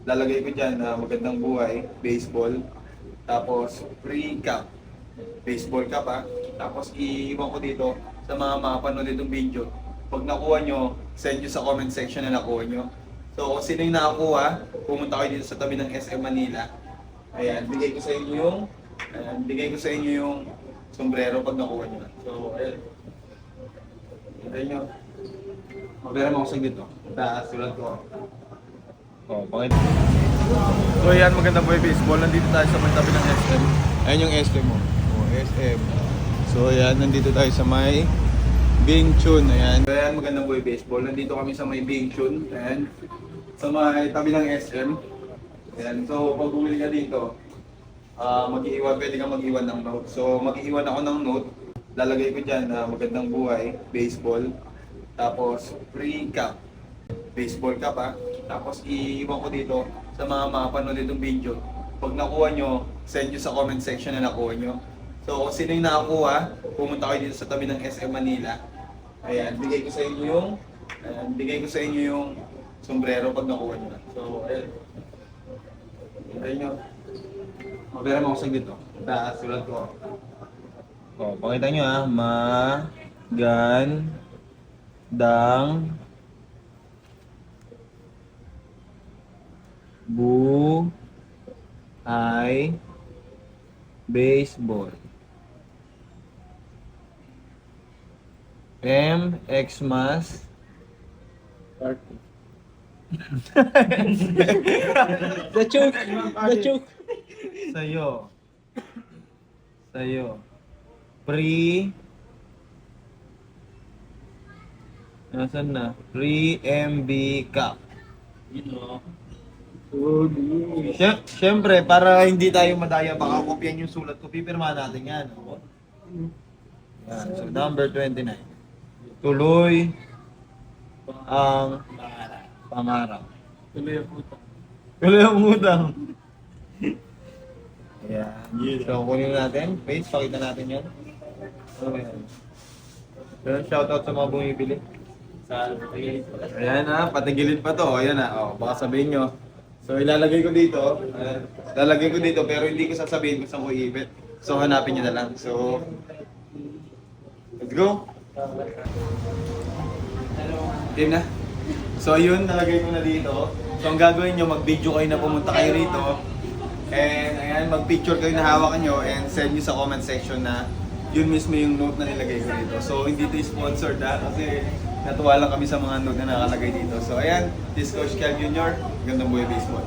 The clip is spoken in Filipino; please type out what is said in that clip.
lalagay ko dyan na magandang buhay, baseball, tapos free cap, baseball cap ha. Tapos iiwan ko dito sa mga makapanood itong video. Pag nakuha nyo, send nyo sa comment section na nakuha nyo. So kung sino yung nakakuha, pumunta kayo dito sa tabi ng SM Manila. Ayan, bigay ko sa inyo yung sombrero pag nakuha nyo. So ayan. Hintayin nyo. Mabera mo ako sa dito. Taas, sulat ko. Oh, bakit? So ayan, maganda po yung baseball. Nandito tayo sa may tabi ng SM. Ayan yung SM mo. Oh, SM. So ayan, nandito tayo sa may Bing Chun. Ayan. So ayan, maganda po yung baseball. Nandito kami sa may Bing Chun. Ayan. Sa may tabi ng SM. Ayan. So pag bumili ka dito, pwede kang mag-iwan ng note. So mag-iwan ako ng note. Lalagay ko dyan na magandang buhay, baseball. Tapos free cap, baseball cap ha. Tapos iiwan ko dito sa mga makapanood itong video. Pag nakuha nyo, send nyo sa comment section na nakuha nyo. So kung sino yung nakakuha, pumunta kayo dito sa tabi ng SM Manila. Ayan, bigay ko sa inyo yung sombrero pag nakuha nyo. So ayan. Hintayin nyo. Mabera mo ako sa dito. Taas, sulat ko. Oh, pakita nyo ha. Dang buhay baseball. M. Xmas The choke. The choke. Sa'yo. Nasaan na? Pre-MB Cup. Siyempre, para hindi tayo madaya, baka kopyan yung sulat ko, pipirma natin yan. Yan. So, number 29. Tuloy ang pangarap. Tuloy ang utang. Ayan. So, kunin natin. Face, pakita natin yan. Ayan. Shoutout sa mga bumibili. Ayan na, patigilid pa to. Ayan na, oh, baka sabihin nyo. So ilalagay ko dito. Pero hindi ko sasabihin kung saan ko iipit. So hanapin nyo na lang. So, let's go! Game na. So yun, nalagay ko na dito. So ang gagawin nyo, mag-video kayo na pumunta kayo rito. And ayan, mag-picture kayo na hawakan nyo and send nyo sa comment section na yun mismo yung note na nilagay ko dito. So hindi ito sponsored ha, kasi natuwa lang kami sa mga note na nakalagay dito. So ayan, this Coach Cal Jr. Gandang buhay baseball.